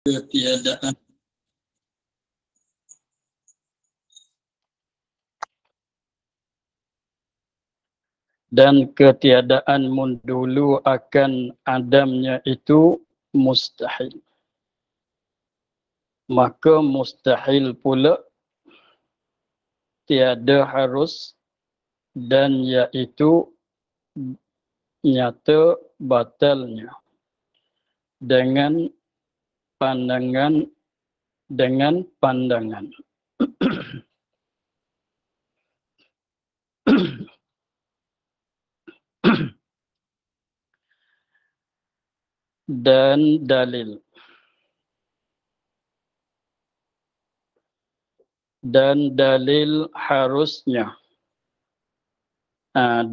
ketiadaan dan ketiadaan dulu akan adamnya itu mustahil. Maka mustahil pula tiada harus dan iaitu nyata batalnya dengan pandangan dan dalil harusnya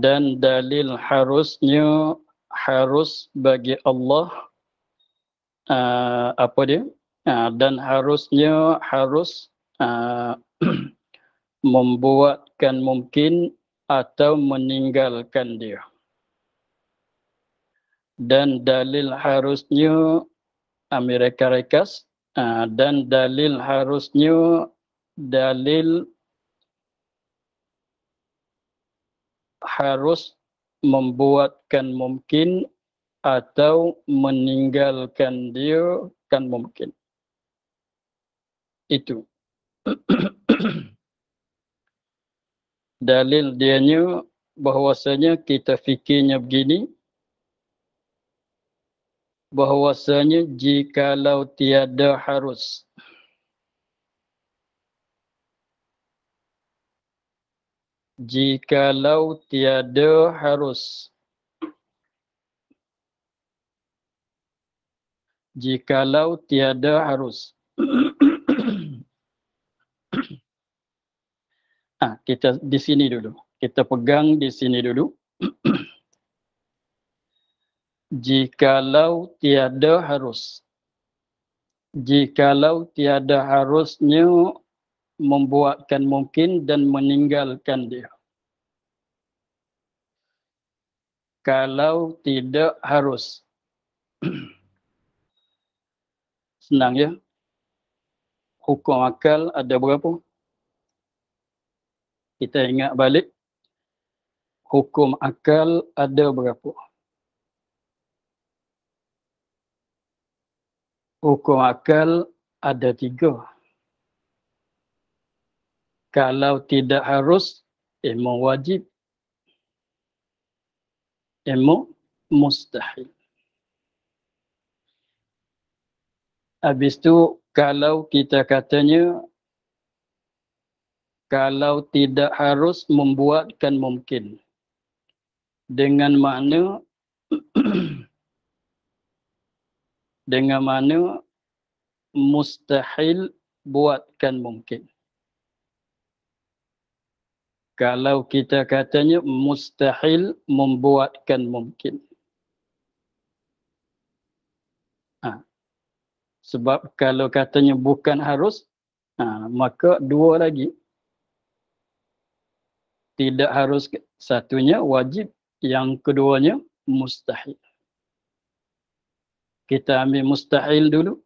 dan dalil harusnya harus bagi Allah apa dia dan harusnya harus membuatkan mungkin atau meninggalkan dia. Dan dalil harusnya Amerika Rekas dan dalil harusnya dalil harus membuatkan mungkin atau meninggalkan dia kan mungkin. Itu. Dalil dianya bahwasanya kita fikirnya begini, bahwasanya jikalau tiada harus, jikalau tiada harus, jikalau tiada harus. Kita di sini dulu. Kita pegang di sini dulu. Jikalau tiada harus. Jikalau tiada harusnya membuatkan mungkin dan meninggalkan dia. Kalau tidak harus. Senang ya. Hukum akal ada berapa? Kita ingat balik. Hukum akal ada berapa? Hukum akal ada 3. Kalau tidak harus, memang wajib. Memang mustahil. Habis tu, kalau kita katanya, kalau tidak harus membuatkan mungkin. Dengan makna dengan makna mustahil buatkan mungkin. Kalau kita katanya mustahil membuatkan mungkin. Sebab kalau katanya bukan harus, maka 2 lagi. Tidak harus, satunya wajib, yang keduanya mustahil. Kita ambil mustahil dulu.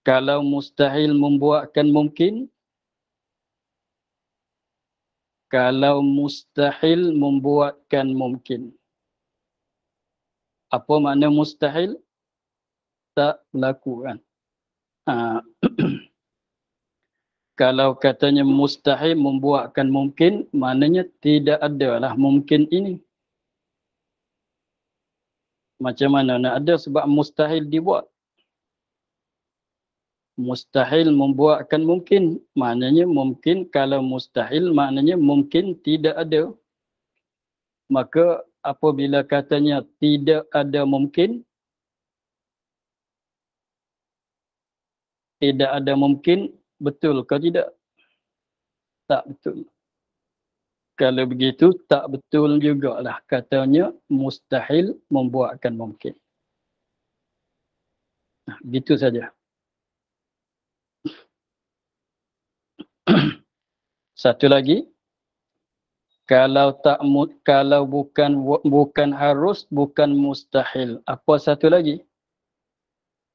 Kalau mustahil membuatkan mungkin, kalau mustahil membuatkan mungkin. Apa makna mustahil? Tak berlaku kan. Kalau katanya mustahil membuatkan mungkin, maknanya tidak adalah mungkin ini. Macam mana nak ada sebab mustahil dibuat. Mustahil membuatkan mungkin. Maknanya mungkin, kalau mustahil maknanya mungkin tidak ada. Maka apabila katanya tidak ada mungkin, tidak ada mungkin, betul ke tidak? Tak betul. Kalau begitu, tak betul jugalah katanya mustahil membuatkan mungkin. Begitu saja. Satu lagi, kalau bukan harus, bukan mustahil. Apa satu lagi?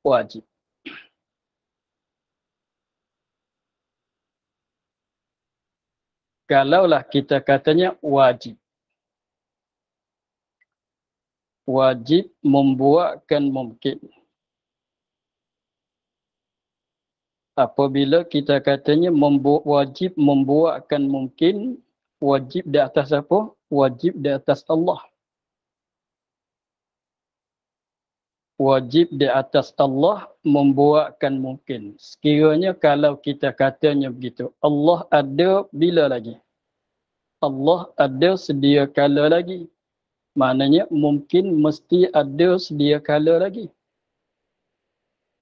wajib. Kalaulah kita katanya wajib. Wajib membuatkan mungkin. Apabila kita katanya wajib membuatkan mungkin, wajib di atas apa? Wajib di atas Allah. Wajib di atas Allah membuatkan mungkin. Sekiranya kalau kita katanya begitu, Allah ada bila lagi? Allah ada sedia kala lagi. Maknanya mungkin mesti ada sedia kala lagi.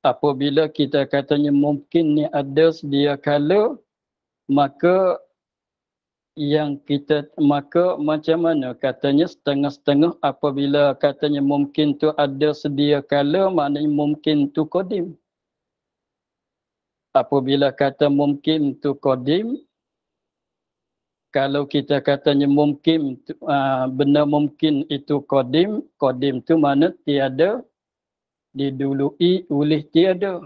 Apabila kita katanya mungkin ni ada sedia kala, maka maka macam mana katanya setengah-setengah apabila katanya mungkin tu ada sedia kala, maknanya mungkin tu qadim. Apabila kata mungkin tu qadim, kalau kita katanya mungkin benda mungkin itu qadim, qadim tu mana tiada didului oleh tiada.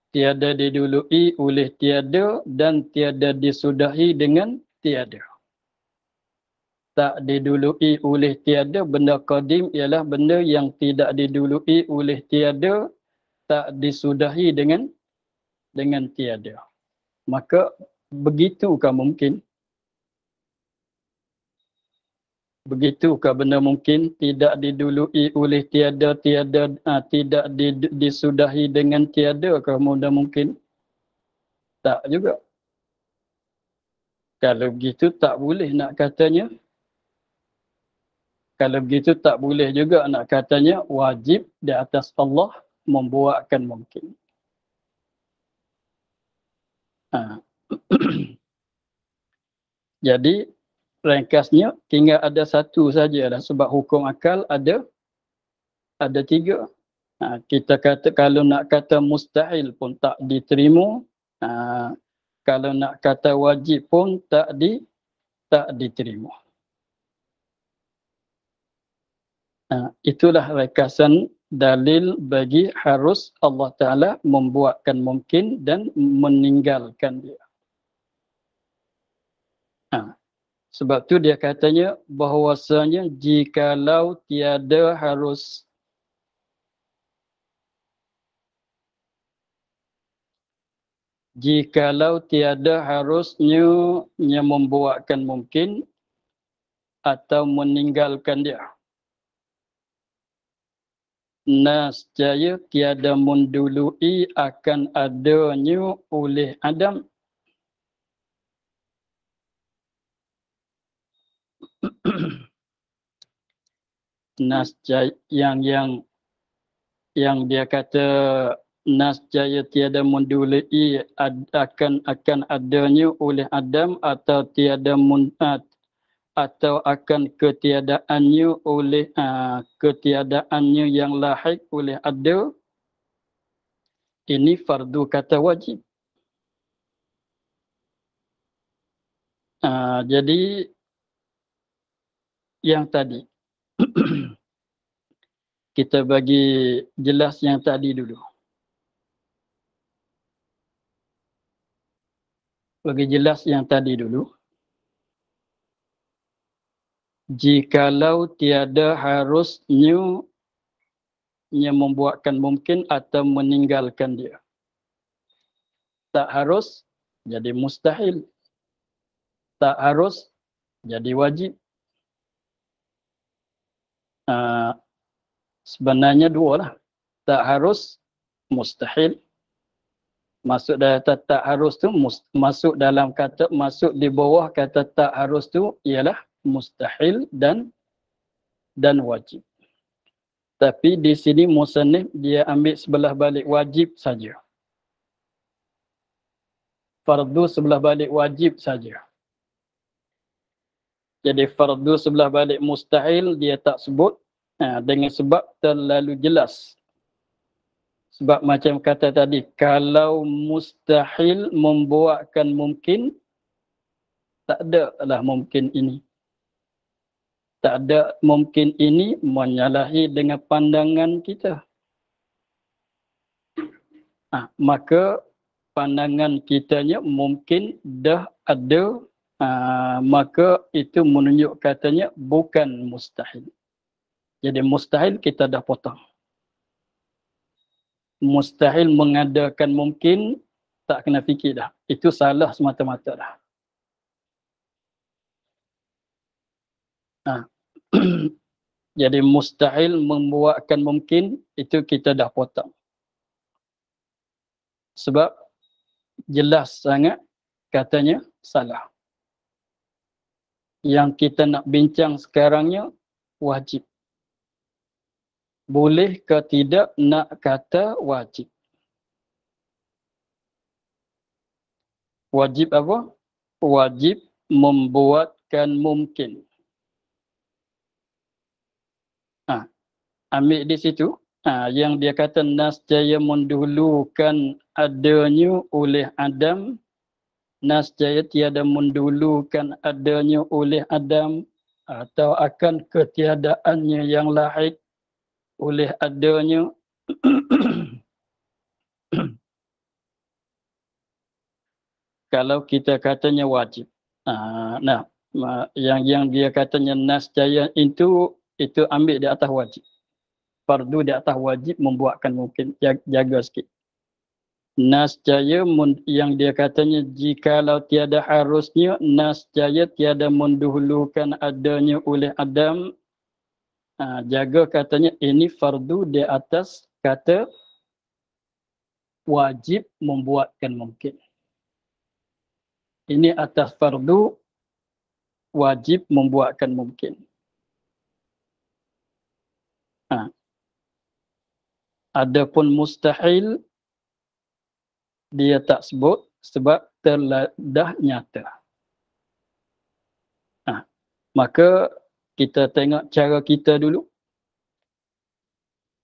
Tiada didului oleh tiada dan tiada disudahi dengan tiada. Tak didului oleh tiada, benda qadim ialah benda yang tidak didului oleh tiada, tak disudahi dengan tiada. Maka begitukah mungkin? Begitukah benda mungkin tidak didului oleh tiada, tidak disudahi dengan tiada, kah benda mungkin? Tak juga. Kalau begitu tak boleh nak katanya. Kalau begitu tak boleh juga nak katanya wajib di atas Allah membuatkan mungkin. Jadi ringkasnya tinggal ada satu sajalah sebab hukum akal ada tiga. Kita kata kalau nak kata mustahil pun tak diterima. Kalau nak kata wajib pun tak diterima. Itulah ringkasan dalil bagi harus Allah Ta'ala membuatkan mungkin dan meninggalkan dia. Sebab tu dia katanya bahawasanya jikalau tiada harus harusnya membuatkan mungkin atau meninggalkan dia, nascaya tiada mendului akan adanya oleh Adam. Nascaya yang dia kata nascaya tiada mendului akan adanya oleh Adam atau tiada atau akan ketiadaannya oleh ketiadaannya yang lahir oleh ada, ini fardu kata wajib. Jadi yang tadi kita bagi jelas yang tadi dulu. Bagi jelas yang tadi dulu. Jikalau tiada harusnya yang membuatkan mungkin atau meninggalkan dia. Tak harus jadi mustahil. Tak harus jadi wajib. Sebenarnya dua lah. Tak harus, mustahil. Masuk dalam tak harus tu, masuk di bawah kata tak harus tu ialah mustahil dan wajib. Tapi di sini musannif dia ambil sebelah balik wajib saja. Fardu sebelah balik wajib saja. Jadi fardu sebelah balik mustahil dia tak sebut dengan sebab terlalu jelas. Sebab macam kata tadi, kalau mustahil membuatkan mungkin, tak ada lah mungkin ini. Tak ada mungkin ini menyalahi dengan pandangan kita. Maka pandangan kitanya mungkin dah ada, maka itu menunjuk katanya bukan mustahil. Jadi mustahil kita dah potong. Mustahil mengadakan mungkin, tak kena fikir dah. Itu salah semata-mata dah. Jadi mustahil membuatkan mungkin, itu kita dah potong. Sebab jelas sangat katanya salah. Yang kita nak bincang sekarangnya wajib. Boleh ke tidak nak kata wajib? Wajib apa? Wajib membuatkan mungkin. Ambil di situ. Yang dia kata nascaya mendahulukan adanya oleh Adam. Nascaya tiada mendahulukan adanya oleh Adam. Atau akan ketiadaannya yang lahir oleh adanya. Kalau kita katanya wajib. Yang dia katanya nascaya itu ambil di atas wajib. Fardu di atas wajib membuatkan mungkin. Jaga sikit. Nascaya yang dia katanya jikalau tiada harusnya, nascaya tiada mendahulukan adanya oleh Adam. Jaga katanya ini fardu di atas kata wajib membuatkan mungkin. Ini atas fardu wajib membuatkan mungkin. Adapun mustahil dia tak sebut sebab dah nyata. Maka kita tengok cara kita dulu.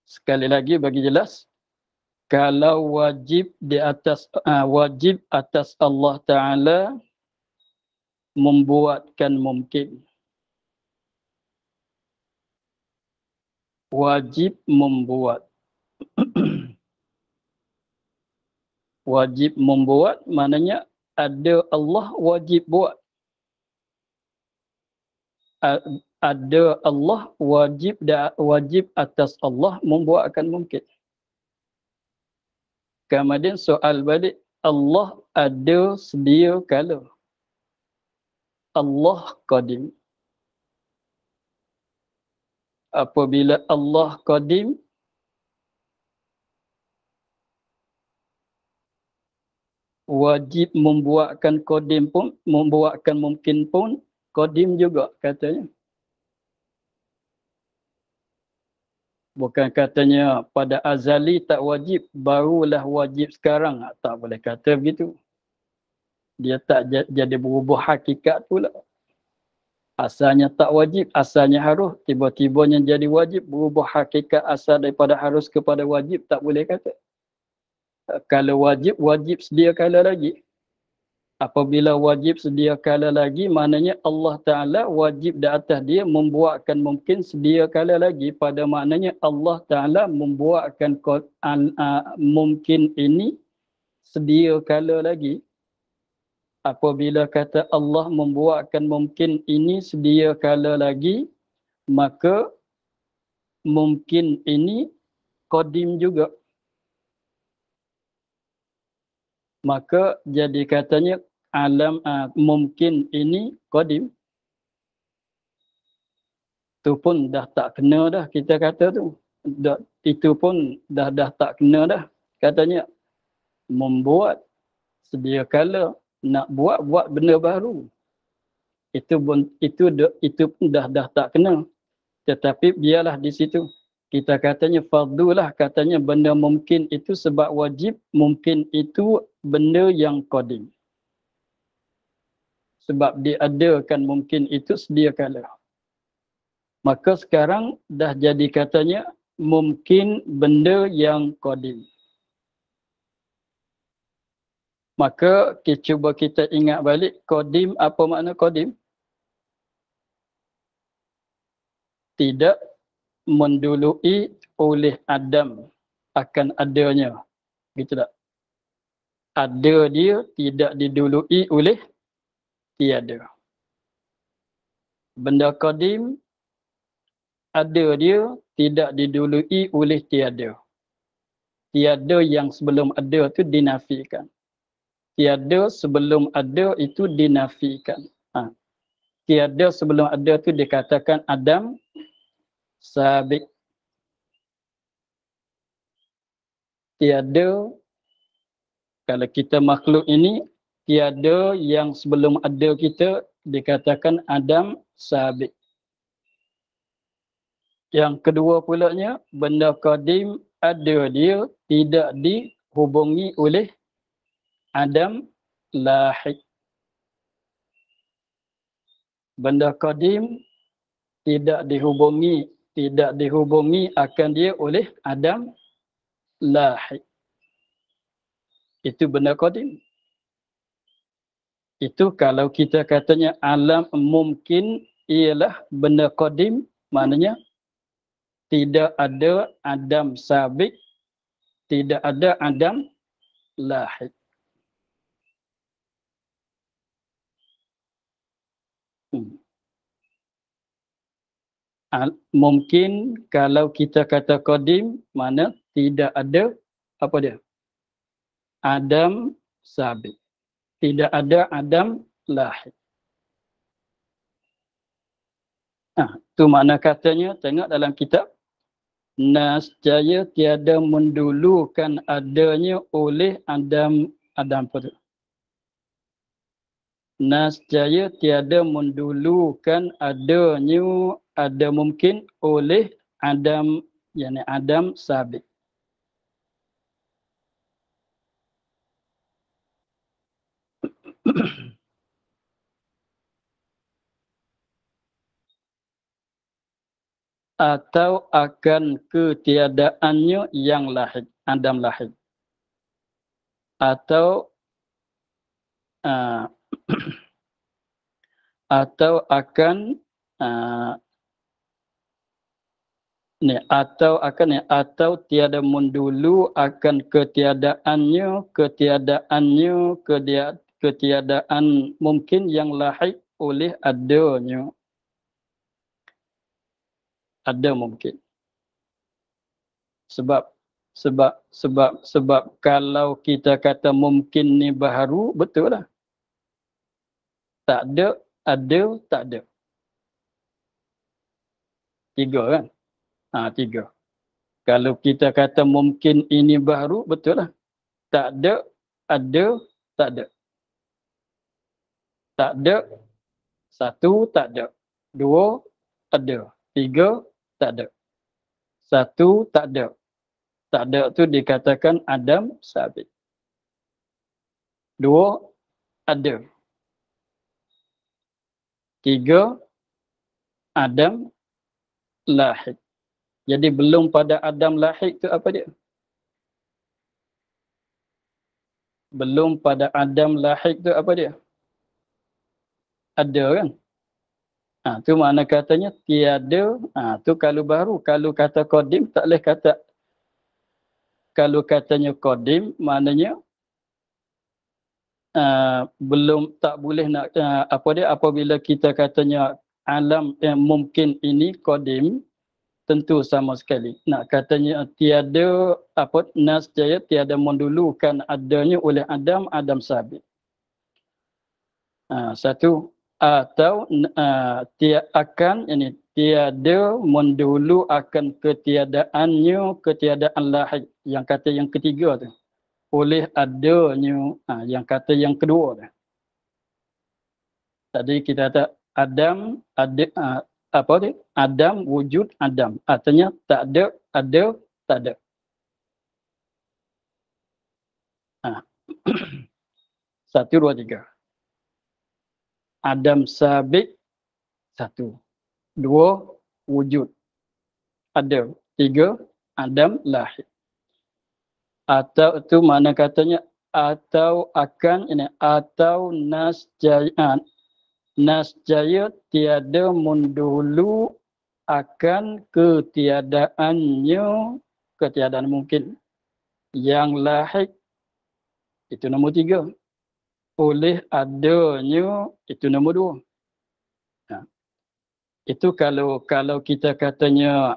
Sekali lagi bagi jelas. Kalau wajib di atas wajib atas Allah Ta'ala membuatkan mungkin. Wajib membuat. Wajib membuat maknanya ada Allah wajib buat. Ada Allah wajib atas Allah membuatkan mungkin. Kemudian soal balik, Allah ada sedia kala. Allah qadim. Apabila Allah qadim, wajib membuatkan qadim pun, membuatkan mungkin pun qadim juga katanya. Bukan katanya pada azali tak wajib, barulah wajib sekarang. Tak boleh kata begitu. Dia tak jadi berubah hakikat pula. Asalnya tak wajib, asalnya harus. Tiba-tibanya jadi wajib, berubah hakikat asal daripada harus kepada wajib. Tak boleh kata. Kalau wajib, wajib sedia kala lagi. Apabila wajib sedia kala lagi, maknanya Allah Ta'ala wajib di atas dia membuatkan mungkin sedia kala lagi. Pada maknanya Allah Ta'ala membuatkan mungkin ini sedia kala lagi. Apabila kata Allah membuatkan mungkin ini sedia kala lagi, maka mungkin ini qadim juga. Maka jadi katanya alam mungkin ini qadim. Itu pun dah tak kena dah kita kata tu. Itu pun dah tak kena dah. Katanya membuat sedia kala, nak buat benda baru. Itu pun dah tak kena. Tetapi biarlah di situ. Kita katanya fardu lah, katanya benda mungkin itu sebab wajib, mungkin itu benda yang qadim. Sebab diadakan mungkin itu sedia kala. Maka sekarang dah jadi katanya mungkin benda yang qadim. Maka cuba kita ingat balik qadim, apa makna qadim? tidak mendului oleh Adam akan adanya. Gitu tak? Ada dia tidak didului oleh tiada. Benda qadim ada dia tidak didului oleh tiada. Tiada yang sebelum ada tu dinafikan. Tiada sebelum ada itu dinafikan. Tiada sebelum ada tu dikatakan Adam sabiq. Tiada, kalau kita makhluk ini, tiada yang sebelum ada kita dikatakan Adam sabiq. Yang kedua pulanya, benda qadim ada dia tidak dihubungi oleh Adam lahiq. Benda qadim tidak dihubungi akan dia oleh Adam lahiq. Itu benda qadim. Itu kalau kita katanya alam mungkin ialah benda qadim, maknanya tidak ada Adam sabiq, tidak ada Adam lahiq. Mungkin kalau kita kata qadim, mana tidak ada apa dia? Adam sabiq. Tidak ada Adam lahiq. Tu makna katanya, tengok dalam kitab. Nascaya tiada mendulukan adanya oleh Adam apa tu? Nascaya tiada mendulukan adanya ada mungkin oleh Adam, yakni Adam sabiq. Atau akan ketiadaannya yang lahir, Adam lahir. Atau atau akan atau tiada mendulu akan ketiadaan mungkin yang lahir oleh adanya. Ada mungkin. Sebab kalau kita kata mungkin ni baharu, betul lah. Tak ada, tak ada. Tiga kan? Tiga. Kalau kita kata mungkin ini baharu, betul lah. Tak ada, tak ada. Tak ada, satu, tak ada. Dua, ada. Tiga, tak ada. Satu, tak ada. Tak ada tu dikatakan Adam sabiq. Dua, ada. Tiga, Adam lahir. Jadi belum pada Adam lahir tu apa dia? Belum pada Adam lahir tu apa dia? Ada kan? Tu makna katanya tiada. Tu kalau baru. Kalau kata qadim tak boleh kata. Kalau katanya qadim maknanya belum, tak boleh nak apabila kita katanya alam yang mungkin ini qadim, tentu sama sekali. Nak katanya tiada nascaya tiada mendulukan adanya oleh Adam sabiq. Satu. Atau tiada mendulu akan ketiadaan lahir. Yang kata yang ketiga tu. Oleh adanya, yang kata yang kedua tu. Tadi kita kata Adam, Adam, wujud Adam. Artinya tak ada, tak ada. Satu, dua, tiga. Adam sabiq, satu. Dua, wujud. Ada. Tiga, Adam lahir. Atau itu mana katanya, atau akan, atau nascaya tiada mendulu akan ketiadaan mungkin. Yang lahir, itu nombor 3. Oleh adanya, itu nombor 2. Itu kalau kita katanya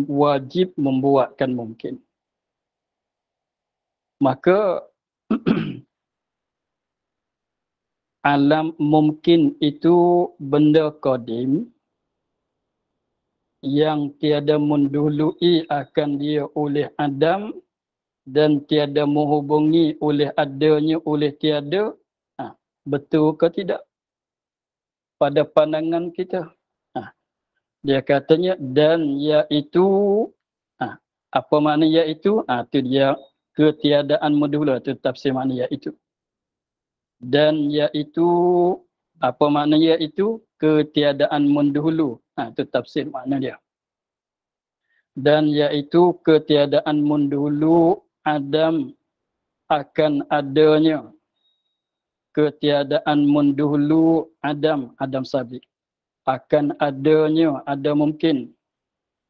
wajib membuatkan mungkin. Maka alam mungkin itu benda qadim yang tiada mendului akan dia oleh Adam dan tiada menghubungi oleh adanya oleh tiada. Betul ke tidak pada pandangan kita? Dia katanya dan iaitu, apa makna iaitu? Itu dia ketiadaan mendulu, itu tafsir makna iaitu. Dan iaitu, apa makna iaitu? Ketiadaan mendahulu. Itu tafsir makna dia. Dan iaitu ketiadaan mendahulu Adam akan adanya. Ketiadaan mendahulu Adam Sabit. Akan adanya, ada mungkin.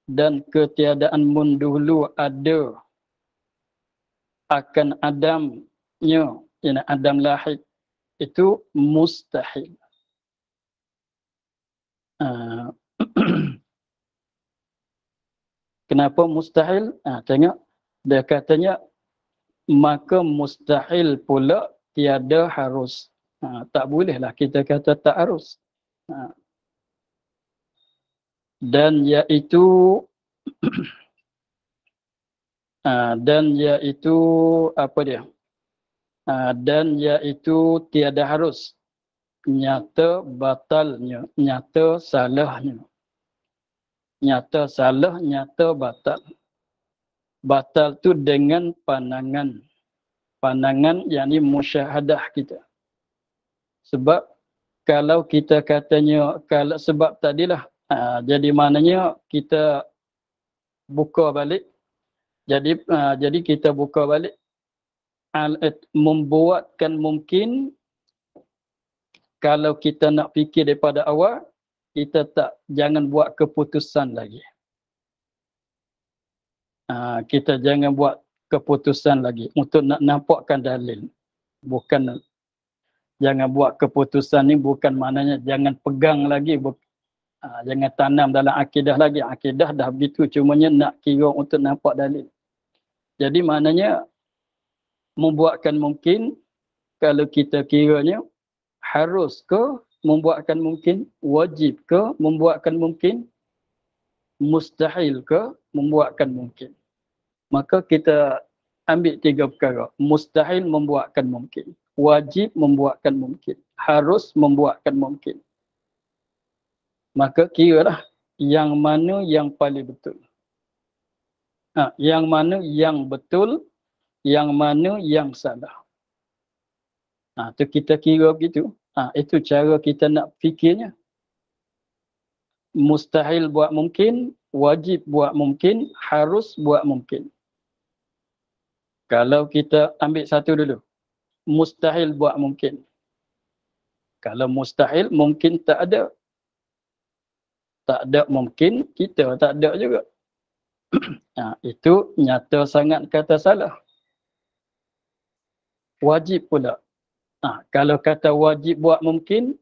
Dan ketiadaan mendahulu ada. Akan Adamnya, Adam lahir. Itu mustahil. Kenapa mustahil? Tengok, dia katanya maka mustahil pula tiada harus. Tak bolehlah kita kata tak harus. Dan iaitu apa dia? Dan iaitu tiada harus. Nyata batalnya, nyata salahnya. Nyata salah, nyata batal. Batal tu dengan pandangan. Pandangan yakni musyahadah kita. Sebab kalau kita katanya, sebab tadilah, jadi maknanya kita buka balik. Jadi kita buka balik. Membuatkan mungkin, kalau kita nak fikir daripada awal, kita jangan buat keputusan lagi. Kita jangan buat keputusan lagi untuk nak nampakkan dalil. Bukan, jangan buat keputusan ni bukan maknanya jangan pegang lagi. Jangan tanam dalam akidah lagi. Akidah dah begitu, cumanya nak kira untuk nampak dalil. Jadi maknanya membuatkan mungkin, kalau kita kiranya harus ke membuatkan mungkin, wajib ke membuatkan mungkin, mustahil ke membuatkan mungkin. Maka kita ambil 3 perkara. Mustahil membuatkan mungkin, wajib membuatkan mungkin, harus membuatkan mungkin. Maka kiralah yang mana yang paling betul. Yang mana yang betul, yang mana yang salah. Tu kita kira begitu. Itu cara kita nak fikirnya. Mustahil buat mungkin, wajib buat mungkin, harus buat mungkin. Kalau kita ambil satu dulu. Mustahil buat mungkin. Kalau mustahil, mungkin tak ada. Tak ada mungkin, kita tak ada juga. Itu nyata sangat kata salah. Wajib pula. Kalau kata wajib buat mungkin,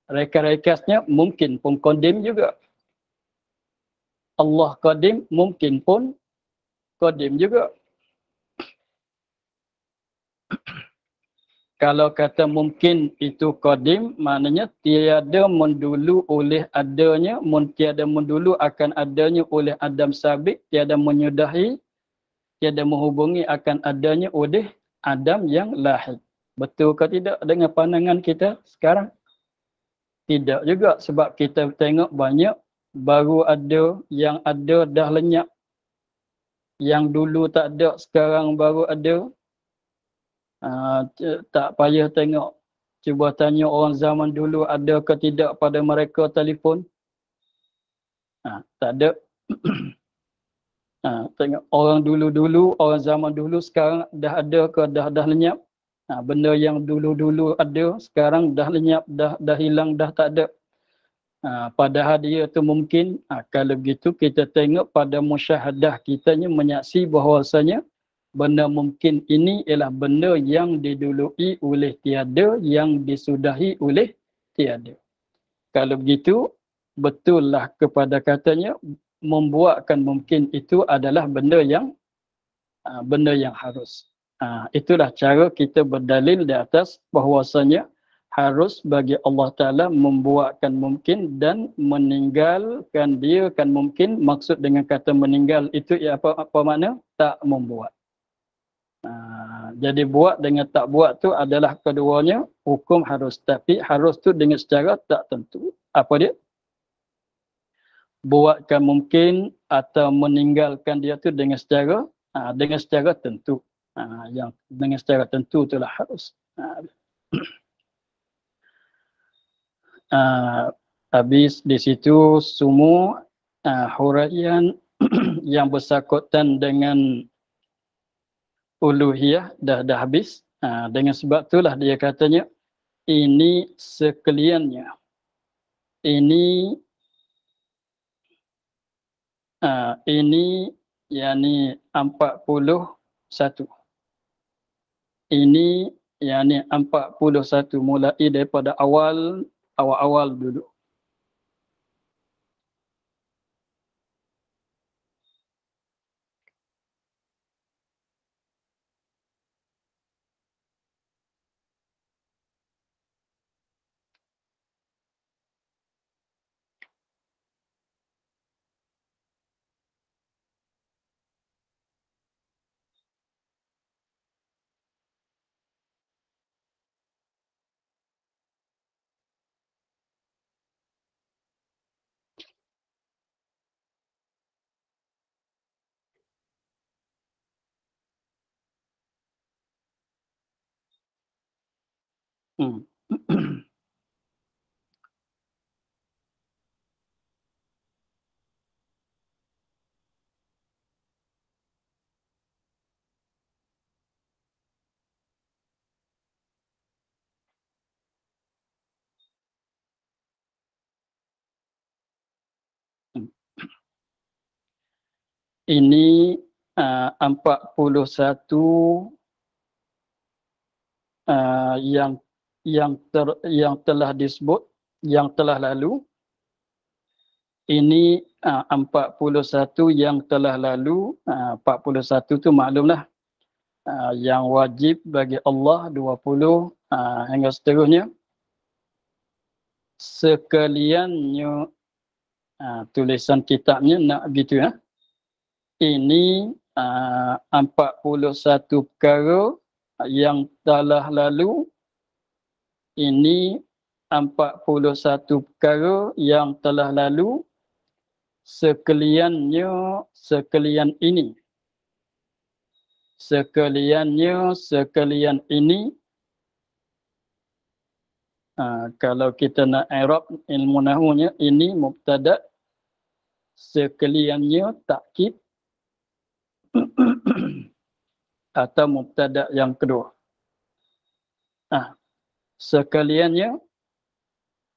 rekas-rekasnya mungkin pun qadim juga. Allah qadim, mungkin pun qadim juga. Kalau kata mungkin itu qadim, maknanya tiada mendulu oleh adanya, tiada mendulu akan adanya oleh Adam sabit, tiada menyudahi, tiada menghubungi akan adanya oleh Adam yang lahir. Betul ke tidak dengan pandangan kita sekarang? Tidak juga, sebab kita tengok banyak baru ada, yang ada dah lenyap. Yang dulu tak ada, sekarang baru ada. Tak payah tengok. Cuba tanya orang zaman dulu ada ke tidak pada mereka telefon. Tak ada. Tengok orang dulu-dulu, orang zaman dulu sekarang dah ada ke dah lenyap. Benda yang dulu-dulu ada sekarang dah lenyap, dah hilang, dah tak ada. Padahal dia tu mungkin, kalau begitu kita tengok pada musyahadah kitanya menyaksi bahawasanya benda mungkin ini ialah benda yang didului oleh tiada, yang disudahi oleh tiada. Kalau begitu, betullah kepada katanya membuatkan mungkin itu adalah benda yang harus. Itulah cara kita berdalil di atas bahawasanya harus bagi Allah Ta'ala membuatkan mungkin dan meninggalkan dia kan mungkin. Maksud dengan kata meninggal itu apa makna? Tak membuat. Jadi buat dengan tak buat tu adalah keduanya hukum harus. Tapi harus tu dengan secara tak tentu. Apa dia? Buatkan mungkin atau meninggalkan dia tu dengan secara tentu. Yang dengan secara tentu itulah harus. Habis di situ semua huraian yang bersangkutan dengan uluhiyah dah habis. Dengan sebab itulah dia katanya ini sekaliannya. Ini yakni 41. Ini yakni 41 mulai daripada awal dulu. Ini 41 yang telah disebut, yang telah lalu. Ini 41 yang telah lalu. 41 tu maklumlah yang wajib bagi Allah 20 hingga seterusnya. Sekaliannya tulisan kitabnya nak gitu ya. Ini 41 perkara yang telah lalu. Ini 41 perkara yang telah lalu. Sekalian ini. Sekalian ini. Kalau kita nak i'rab ilmu nahwunya, ini mubtada, sekaliannya takkid atau mubtada yang kedua. Sekaliannya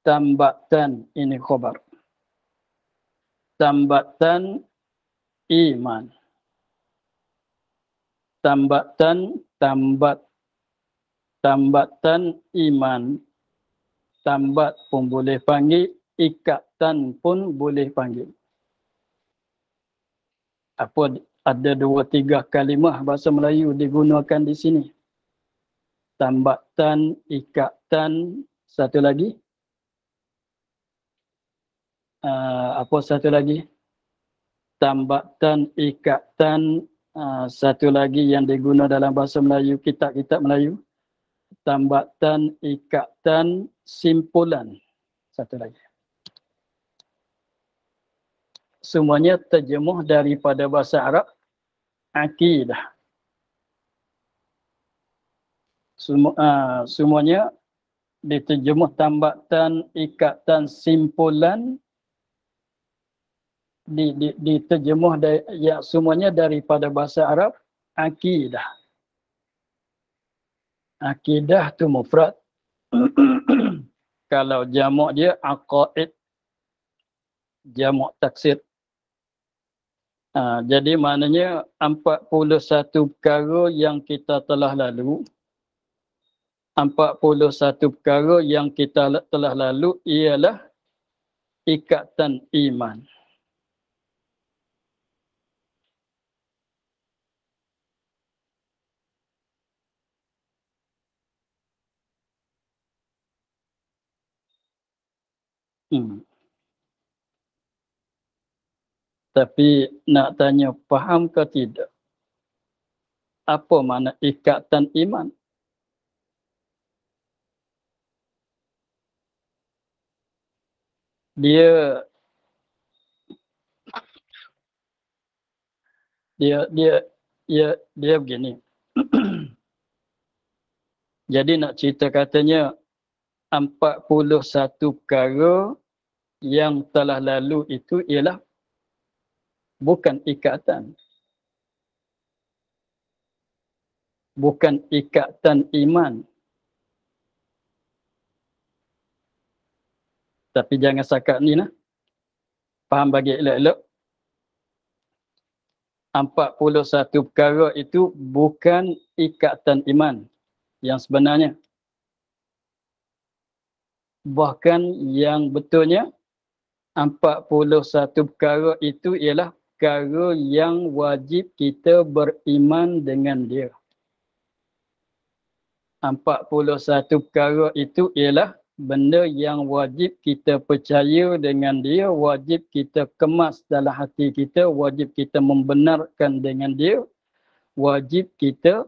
tambatan, ini khabar. Tambatan iman. Tambatan iman. Tambat pun boleh panggil, ikatan pun boleh panggil. Ada 2-3 kalimah bahasa Melayu digunakan di sini. Tambatan, ikatan, satu lagi. Satu lagi? Tambatan, ikatan, satu lagi yang digunakan dalam bahasa Melayu, kitab-kitab Melayu. Tambatan, ikatan, simpulan. Satu lagi. Semuanya terjemuh daripada bahasa Arab, akidah. Semuanya diterjemuh tambatan, ikatan, simpulan, diterjemuh semuanya daripada bahasa Arab, akidah. Akidah tu mufrad. Kalau jamak dia aqaid. jamak taksir. Jadi maknanya 41 perkara yang kita telah lalu, 41 perkara yang kita telah lalu ialah ikatan iman. Tapi nak tanya faham ke tidak? Apa makna ikatan iman? Dia begini. Jadi nak cerita katanya 41 perkara yang telah lalu itu ialah bukan ikatan. Bukan ikatan iman. Tapi jangan sakat ni lah. Faham bagi elok-elok. 41 perkara itu bukan ikatan iman yang sebenarnya. Bahkan yang betulnya 41 perkara itu ialah perkara yang wajib kita beriman dengan dia. 41 perkara itu ialah benda yang wajib kita percaya dengan dia, wajib kita kemas dalam hati kita, wajib kita membenarkan dengan dia, wajib kita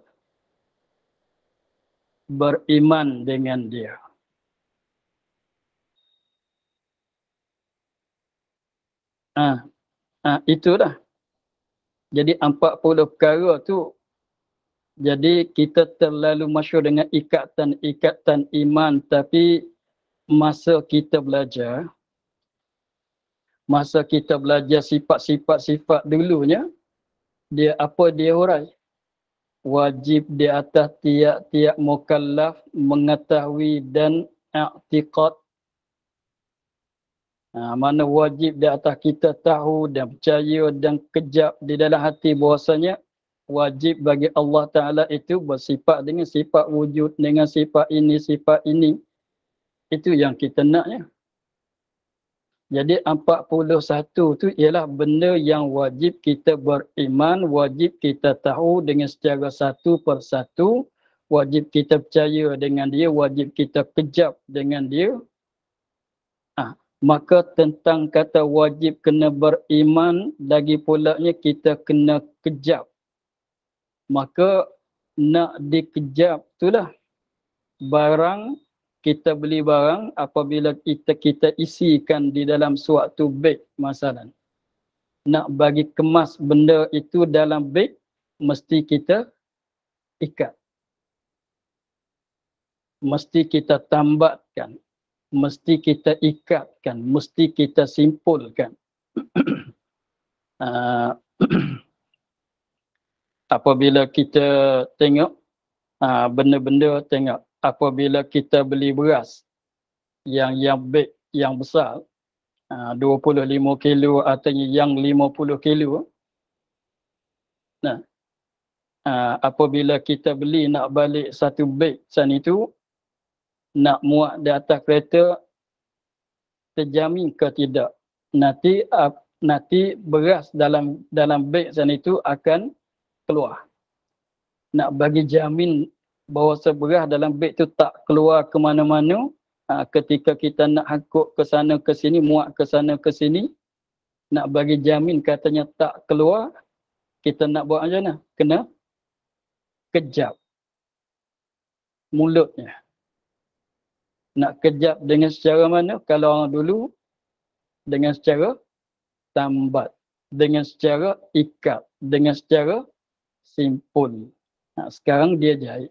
beriman dengan dia. Itulah. Jadi 40 perkara tu, jadi kita terlalu masyhur dengan ikatan iman, tapi masa kita belajar sifat-sifat dulunya, dia hurai. Wajib di atas tiap-tiap mukallaf mengetahui dan i'tiqad. Mana wajib di atas kita tahu dan percaya dan kejap di dalam hati bahwasanya wajib bagi Allah Ta'ala itu bersifat dengan sifat wujud, dengan sifat ini. Itu yang kita naknya. Jadi 41 tu ialah benda yang wajib kita beriman, wajib kita tahu dengan secara satu persatu, wajib kita percaya dengan dia, wajib kita kejap dengan dia. Maka tentang kata wajib kena beriman, lagi pulanya kita kena kejap. Maka nak dikejap itulah barang, kita beli barang apabila kita isikan di dalam suatu beg masalah. Nak bagi kemas benda itu dalam beg, mesti kita ikat. Mesti kita tambatkan. Mesti kita ikatkan. Mesti kita simpulkan. Apabila kita tengok benda-benda, tengok apabila kita beli beras yang beg yang besar 25 kilo atau yang 50 kilo, apabila kita beli nak balik satu beg san itu, nak muat di atas kereta, terjamin ke tidak nanti beras dalam beg san itu akan keluar. Nak bagi jamin bahawa beras dalam beg tu tak keluar ke mana-mana, ketika kita nak hangkut ke sana ke sini, muat ke sana ke sini, nak bagi jamin katanya tak keluar, kita nak buat macam mana? Kena kejap mulutnya. Nak kejap dengan secara mana? Kalau orang dulu dengan secara tambat, dengan secara ikat, dengan secara simpul. Sekarang dia jahit.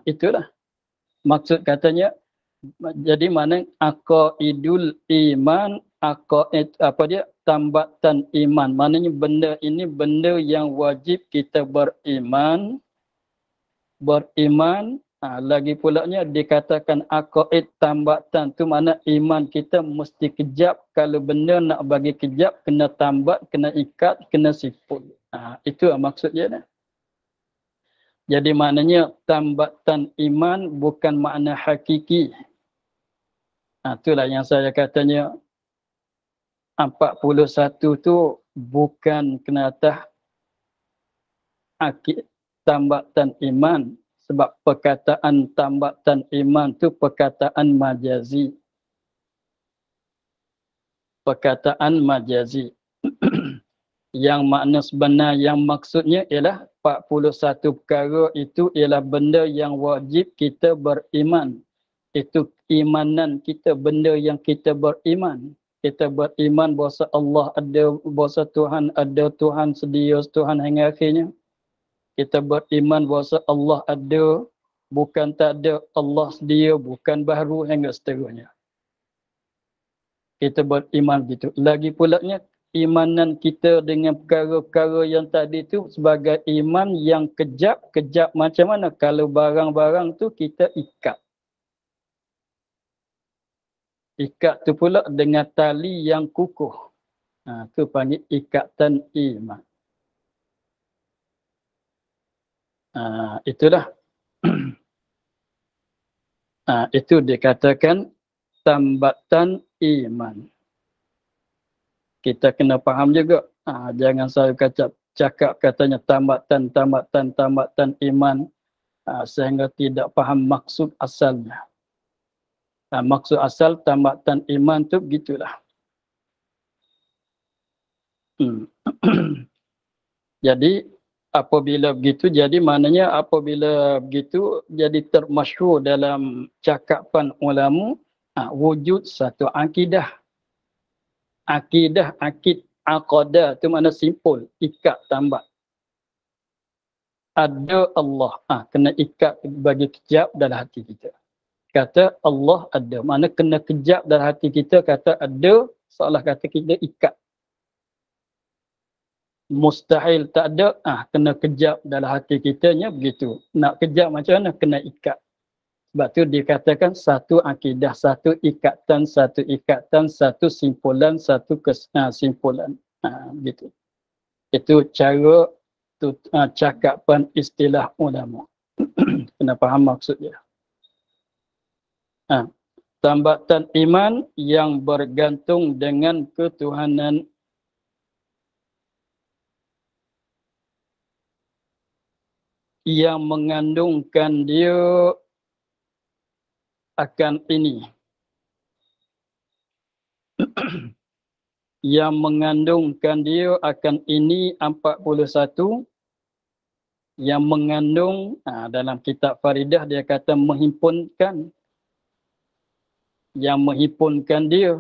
Itulah maksud katanya. Jadi mana aqaidul iman, tambatan iman. Maknanya benda ini benda yang wajib kita beriman Lagi pulanya dikatakan aqaid tambatan tu mana iman kita mesti kejap. Kalau benda nak bagi kejap, kena tambat, kena ikat, kena siful. Itu maksudnya dah. Jadi maknanya tambatan iman bukan makna hakiki. Itulah yang saya katanya 41 tu bukan kena atas akid tambatan iman. Sebab perkataan tambatan iman tu perkataan majazi. Perkataan majazi. Yang makna sebenar, yang maksudnya ialah 41 perkara itu ialah benda yang wajib kita beriman. Itu keimanan kita, benda yang kita beriman. Kita beriman bahawa Allah ada, bahawa Tuhan ada, Tuhan sedia, Tuhan hingga akhirnya. Kita beriman bahawa Allah ada, bukan tak ada, Allah sedia, bukan baru, hingga seterusnya. Kita beriman gitu. Lagi pulanya, imanan kita dengan perkara-perkara yang tadi tu sebagai iman yang kejap. Kejap macam mana? Kalau barang-barang tu kita ikat. Ikat tu pula dengan tali yang kukuh. Tu panggil ikatan iman. Itulah. Itu dikatakan tambatan iman. Kita kena faham juga. Jangan saya cakap katanya tambatan iman. Sehingga tidak faham maksud asalnya. Maksud asal tambatan iman tu begitulah. Jadi apabila begitu, jadi maknanya apabila begitu jadi termasyhur dalam cakapan ulama wujud satu akidah. Akidah, aqadah tu makna simpul, ikat tambah. Ada Allah, kena ikat bagi kejap dalam hati kita. Kata Allah ada, mana kena kejap dalam hati kita, kata ada, seolah kata kita ikat. Mustahil tak ada, kena kejap dalam hati kitanya begitu. Nak kejap macam mana? Kena ikat. Sebab tu dikatakan satu akidah, satu ikatan, satu simpulan, satu kesimpulan. Begitu. Itu cara cakapan istilah ulama. Kena faham maksudnya. Tambatan iman yang bergantung dengan ketuhanan. Yang mengandungkan dia akan ini. Yang mengandungkan dia akan ini 41. Yang mengandung, dalam kitab Faridah dia kata menghimpunkan. Yang menghimpunkan dia.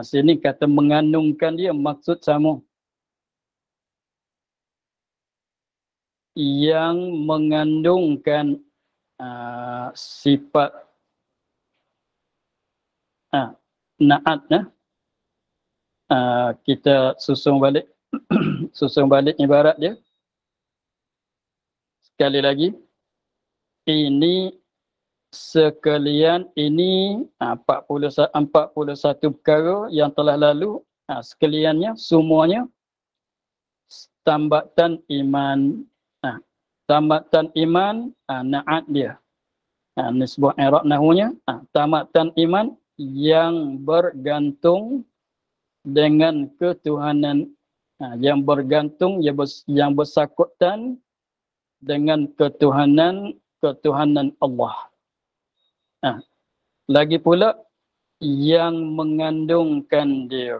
Sini kata mengandungkan dia, maksud sama. Yang mengandungkan sifat naat. Kita susun balik. Susun balik ibarat dia. Sekali lagi. Ini sekalian ini 41 perkara yang telah lalu, sekaliannya semuanya tambatan iman. Tambatan iman, naat dia. Nisbah i'rab nahwunya, tambatan iman yang bergantung dengan ketuhanan, yang bergantung, yang bersangkutan dengan ketuhanan Allah. Lagi pula yang mengandungkan dia,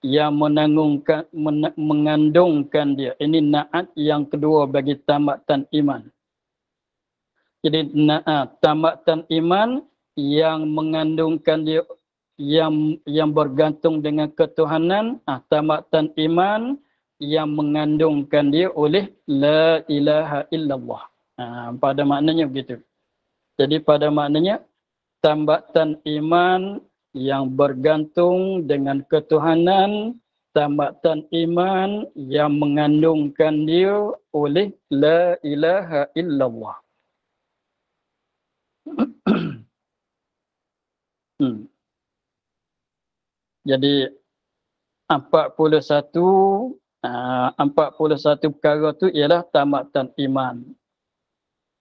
yang mengandungkan dia. Ini naat yang kedua bagi tambatan iman. Jadi tambatan iman yang mengandungkan dia, yang bergantung dengan ketuhanan. Tambatan iman yang mengandungkan dia oleh la ilaha illallah. Pada maknanya begitu. Jadi pada maknanya tambatan iman yang bergantung dengan ketuhanan, tambatan iman yang mengandungkan dia oleh la ilaha illallah. Jadi 41 perkara tu ialah tamatan iman.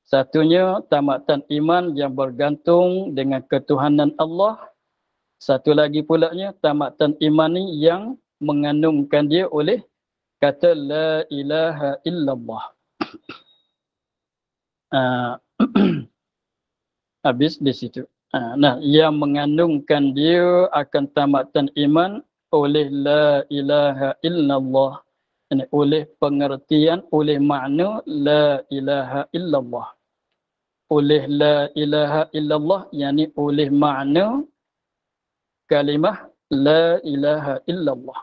Satunya tamatan iman yang bergantung dengan ketuhanan Allah. Satu lagi pulanya tamatan iman ni yang mengandungkan dia oleh kata la ilaha illallah. Habis di situ. Nah, yang mengandungkan dia akan tamatan iman oleh la ilaha illallah. Ini oleh pengertian, oleh makna la ilaha illallah. Oleh la ilaha illallah, yakni oleh makna kalimah la ilaha illallah.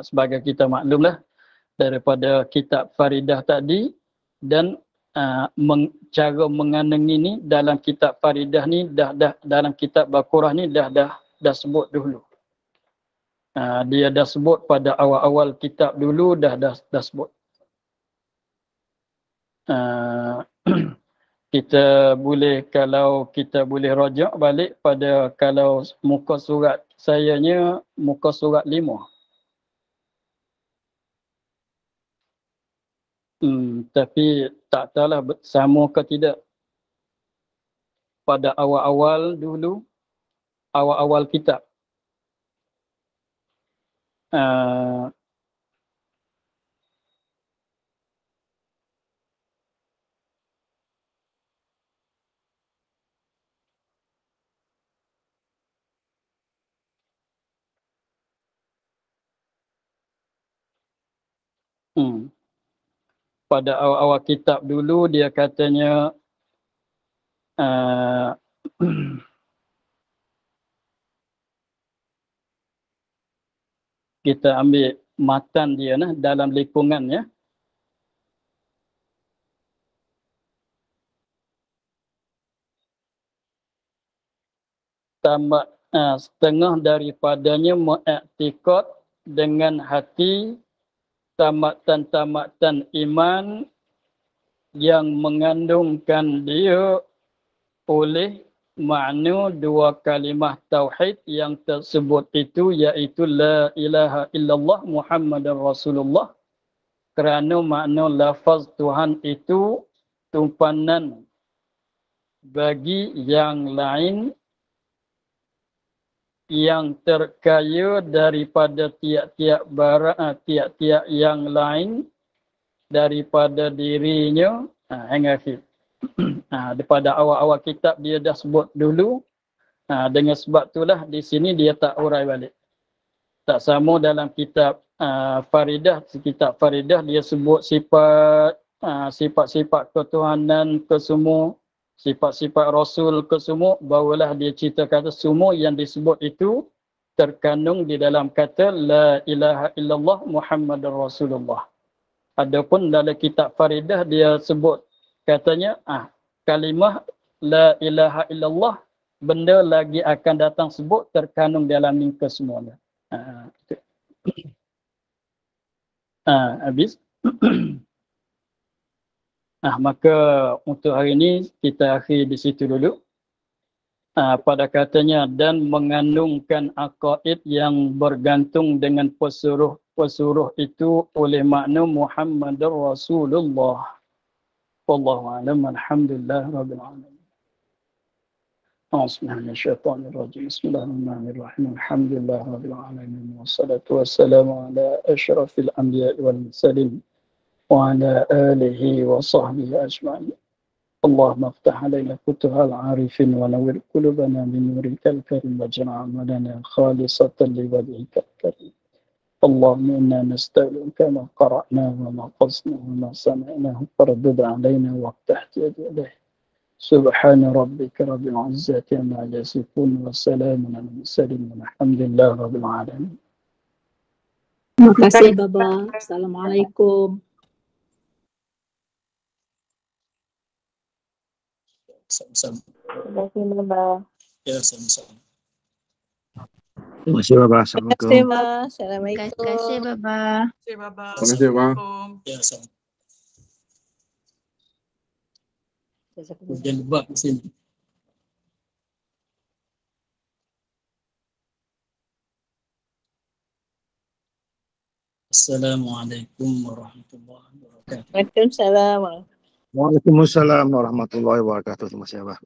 Sebagai kita maklumlah daripada kitab Faridah tadi dan cara mengandung ini dalam kitab Faridah ni dah dalam kitab Baqarah ni dah sebut dulu. Dia dah sebut pada awal-awal kitab dulu dah sebut. Kalau kita boleh rajak balik pada kalau muka surat sayanya muka surat 5. Tapi tak tahulah sama ke tidak. Pada awal-awal dulu, awal-awal kitab. Pada awal-awal kitab dulu dia katanya kita ambil matan dia nah dalam lingkungannya. Setengah daripadanya mengiktikad dengan hati tamatan-tamatan iman yang mengandungkan dia oleh makna dua kalimah tauhid yang tersebut itu iaitu la ilaha illallah Muhammadar Rasulullah, kerana makna lafaz Tuhan itu tumpanan bagi yang lain yang terkaya daripada tiap-tiap barang, tiap-tiap yang lain daripada dirinya. Hingga akhir. Daripada awal-awal kitab dia dah sebut dulu. Dengan sebab itulah di sini dia tak urai balik. Tak sama dalam kitab Faridah. Kitab Faridah dia sebut sifat-sifat ketuhanan ke semua, sifat-sifat Rasul ke semua, barulah dia cerita kata semua yang disebut itu terkandung di dalam kata la ilaha illallah Muhammadar Rasulullah. Adapun dalam kitab Faridah dia sebut katanya kalimah la ilaha illallah benda lagi akan datang sebut terkandung dalam ini kesemuanya. Habis. Maka untuk hari ini kita akhir di situ dulu. Pada katanya dan mengandungkan aqaid yang bergantung dengan pesuruh itu oleh makna Muhammadar Rasulullah. Wallahu a'lam. Alhamdulillah rabbil alamin. Bismillahirrahmanirrahim. Alhamdulillah rabbil alamin. Wassalatu wassalamu ala asyrafil anbiya'i wal mursalin wa ala alihi wa sahbihi ajma'in. اللهم افتح علينا فتوح العارفين ونور قلوبنا بنورك الكريم واجعل أعمالنا خالصة لوجهك الكريم. اللهم إنا نستودعك ما قرأناه وما قصناه وما سمعناه فردد علينا وافتح يديه. سبحان ربك رب العزة عما يصفون وسلام على المرسلين والحمد لله رب العالمين. Terima kasih Baba. Assalamualaikum. Sama-sama. Terima kasih Baba. Ya, sama-sama. Terima kasih Baba. Terima kasih Assalamualaikum. Baba. Assalamualaikum. Terima kasih Baba. Terima kasih Baba. Ya, sama. Hujan lebat di sini. Assalamualaikum warahmatullahi wabarakatuh. Waalaikumsalam. Waalaikumsalam warahmatullahi wabarakatuh, Mas Abah.